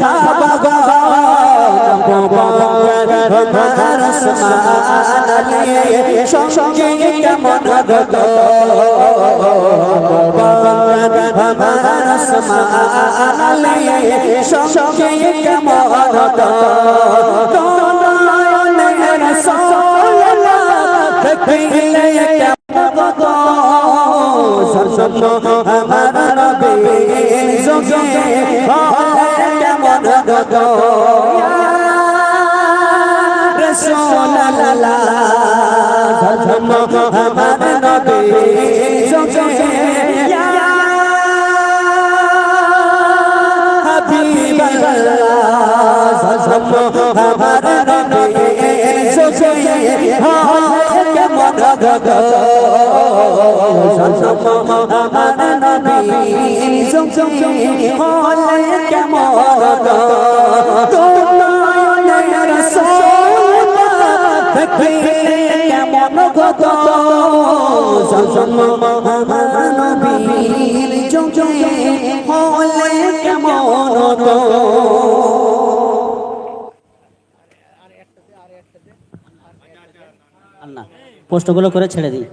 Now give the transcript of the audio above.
সাহাবা গো আমার আসমান আলী সঙ্গে কেমন গো আমার আসমান আলী সঙ্গে কেমন গো নয়নের রাসূলুল্লাহ দেখলে কেমন গো সর্বস্ব আমার নবী সঙ্গে কেমন গো রাসূলুল্লাহ সর্বস্ব আমার নবী সঙ্গে আমার নবী সঙ্গে কেমন গো আমার নবী সঙ্গে কেমন গো নয়নের রাসূলুল্লাহ দেখলে কেমন গো আমার নবীর সঙ্গে কেমন গো আল্লাহ প্রশ্নগুলো করে ছেড়ে দিই।